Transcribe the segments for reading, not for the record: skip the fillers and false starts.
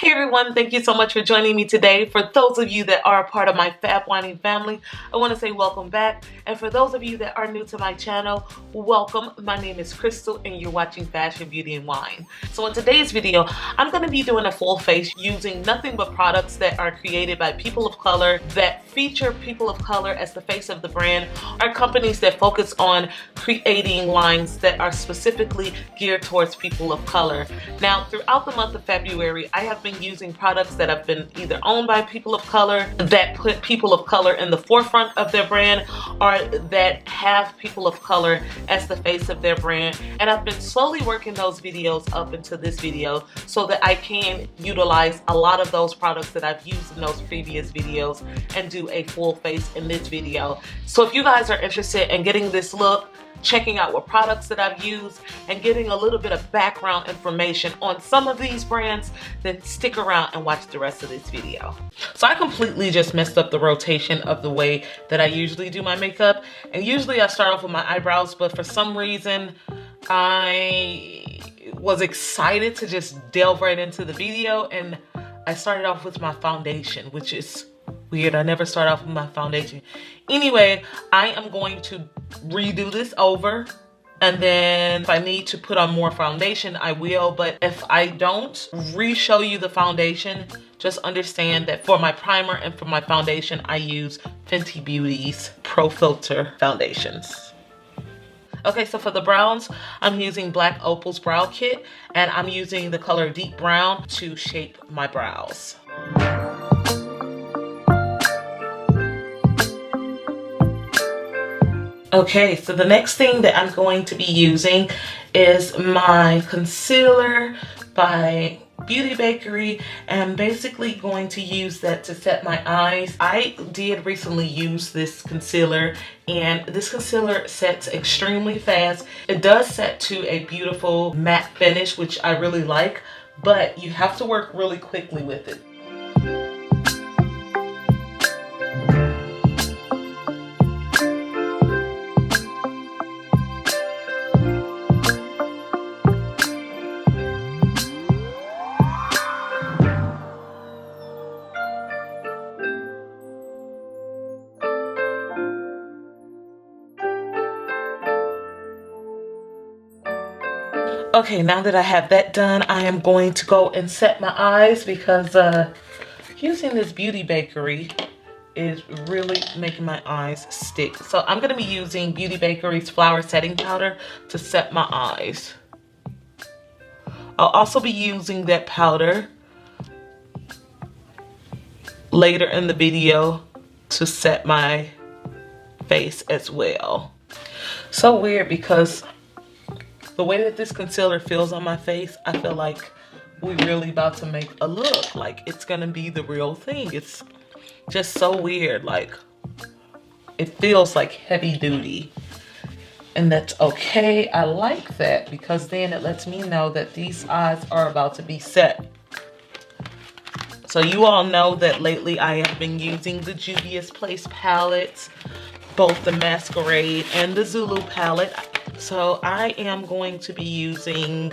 Hey everyone, thank you so much for joining me today. For those of you that are a part of my Fab Whining family, I want to say welcome back. And for those of you that are new to my channel, welcome. My name is Crystal and you're watching Fashion, Beauty, and Wine. So in today's video, I'm going to be doing a full face using nothing but products that are created by people of color, that feature people of color as the face of the brand, or companies that focus on creating lines that are specifically geared towards people of color. Now, throughout the month of February, I have been using products that have been either owned by people of color, that put people of color in the forefront of their brand, or that have people of color as the face of their brand. And I've been slowly working those videos up into this video so that I can utilize a lot of those products that I've used in those previous videos and do a full face in this video. So if you guys are interested in getting this look, checking out what products that I've used, and getting a little bit of background information on some of these brands, then stick around and watch the rest of this video. So I completely just messed up the rotation of the way that I usually do my makeup. And usually I start off with my eyebrows, but for some reason I was excited to just delve right into the video, and I started off with my foundation, which is weird. I never start off with my foundation. Anyway, I am going to redo this over, and then if I need to put on more foundation, I will. But if I don't re-show you the foundation, just understand that for my primer and for my foundation, I use Fenty Beauty's Pro Filter foundations. Okay, so for the browns, I'm using Black Opal's Brow Kit, and I'm using the color Deep Brown to shape my brows. Okay, so the next thing that I'm going to be using is my concealer by Beauty Bakery, and I'm basically going to use that to set my eyes. I did recently use this concealer, and this concealer sets extremely fast. It does set to a beautiful matte finish, which I really like, but you have to work really quickly with it. Okay, now that I have that done, I am going to go and set my eyes, because using this Beauty Bakery is really making my eyes stick. So I'm going to be using Beauty Bakery's Flower Setting Powder to set my eyes. I'll also be using that powder later in the video to set my face as well. So weird, because the way that this concealer feels on my face, I feel like we're really about to make a look like it's gonna be the real thing. It's just so weird. Like, it feels like heavy duty, and that's okay. I like that, because then it lets me know that these eyes are about to be set. So you all know that lately I have been using the JUVIA'S Place palettes, both the Masquerade and the Zulu palette. So I am going to be using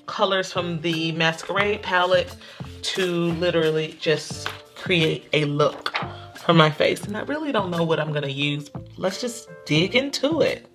colors from the Masquerade palette to literally just create a look for my face. And I really don't know what I'm gonna use. Let's just dig into it.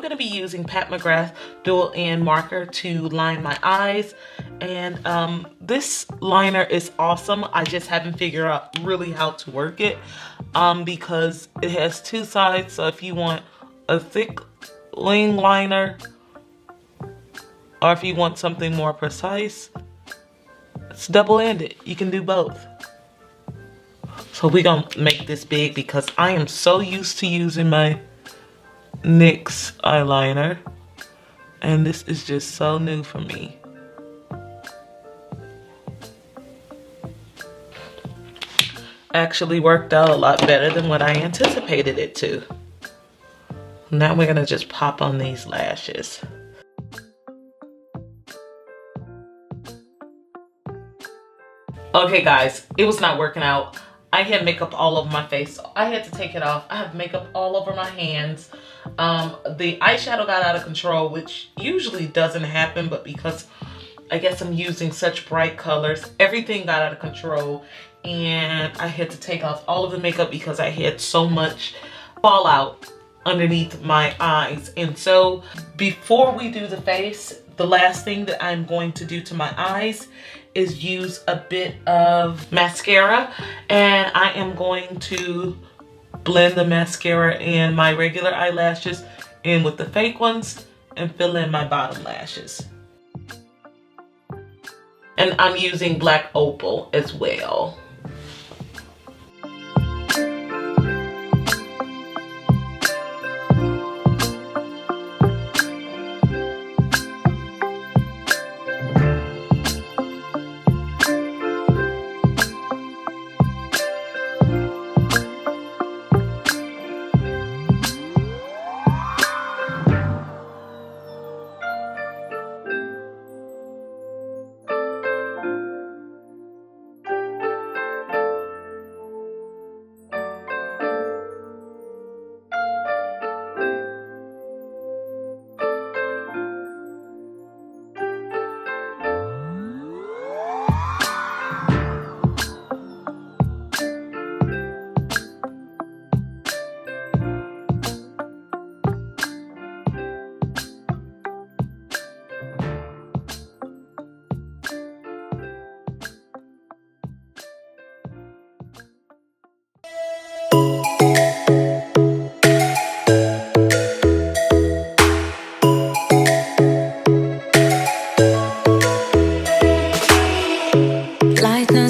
I'm going to be using Pat McGrath Dual End Marker to line my eyes. And this liner is awesome. I just haven't figured out really how to work it because it has two sides. So if you want a thick wing liner or if you want something more precise, it's double-ended. You can do both. So we're gonna make this big because I am so used to using my NYX eyeliner, and this is just so new for me. Actually worked out a lot better than what I anticipated it to. Now we're gonna just pop on these lashes. Okay guys, it was not working out. I had makeup all over my face, so I had to take it off. I have makeup all over my hands. The eyeshadow got out of control, which usually doesn't happen, but because I guess I'm using such bright colors, everything got out of control, and I had to take off all of the makeup because I had so much fallout underneath my eyes. And so before we do the face, the last thing that I'm going to do to my eyes is use a bit of mascara, and I am going to blend the mascara and my regular eyelashes in with the fake ones and fill in my bottom lashes. And I'm using Black Opal as well.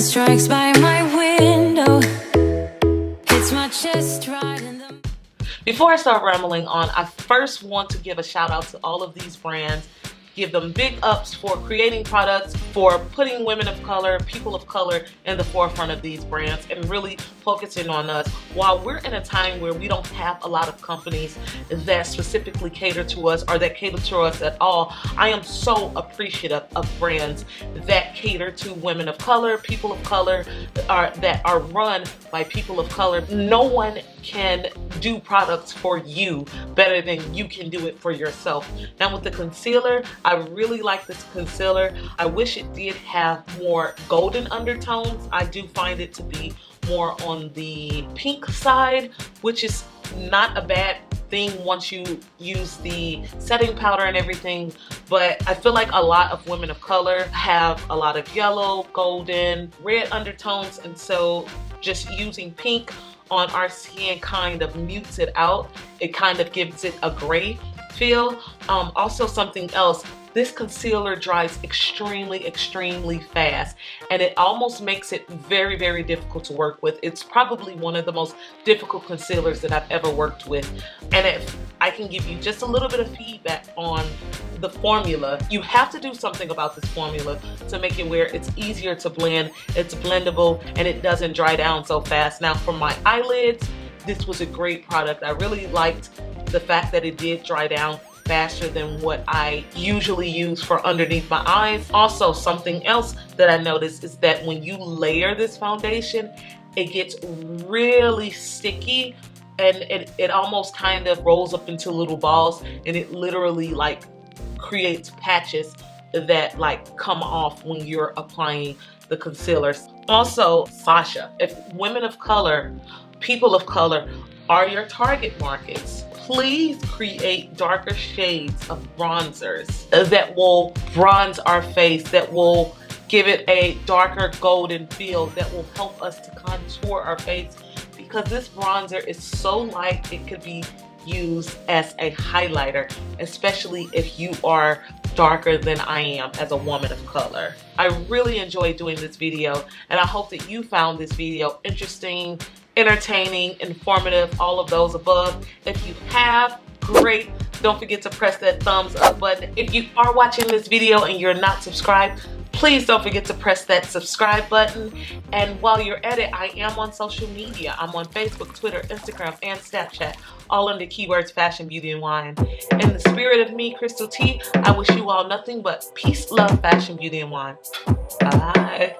Strikes by my window, hits my chest right in the... Before I start rambling on, I first want to give a shout out to all of these brands. Give them big ups for creating products, for putting women of color, people of color in the forefront of these brands and really focusing on us. While we're in a time where we don't have a lot of companies that specifically cater to us or that cater to us at all, I am so appreciative of brands that cater to women of color, people of color, that are run by people of color. No one can do products for you better than you can do it for yourself. Now with the concealer, I really like this concealer. I wish it did have more golden undertones. I do find it to be more on the pink side, which is not a bad thing once you use the setting powder and everything, but I feel like a lot of women of color have a lot of yellow, golden, red undertones, and so just using pink on our skin kind of mutes it out. It kind of gives it a gray feel. Also something else, this concealer dries extremely fast, and it almost makes it very difficult to work with. It's probably one of the most difficult concealers that I've ever worked with. And if I can give you just a little bit of feedback on the formula, you have to do something about this formula to make it where it's easier to blend, it's blendable, and it doesn't dry down so fast. Now for my eyelids, this was a great product. I really liked the fact that it did dry down faster than what I usually use for underneath my eyes. Also, something else that I noticed is that when you layer this foundation, it gets really sticky, and it almost kind of rolls up into little balls, and it literally like creates patches that like come off when you're applying the concealer. Also, Sasha, if women of color, people of color are your target markets, please create darker shades of bronzers that will bronze our face, that will give it a darker golden feel, that will help us to contour our face, because this bronzer is so light it could be used as a highlighter, especially if you are darker than I am as a woman of color. I really enjoyed doing this video, and I hope that you found this video interesting, entertaining, informative, all of those above. If you have, great. Don't forget to press that thumbs up button. If you are watching this video and you're not subscribed, please don't forget to press that subscribe button. And while you're at it, I am on social media. I'm on Facebook, Twitter, Instagram, and Snapchat, all under keywords fashion, beauty, and wine. In the spirit of me, Crystal T, I wish you all nothing but peace, love, fashion, beauty, and wine. Bye.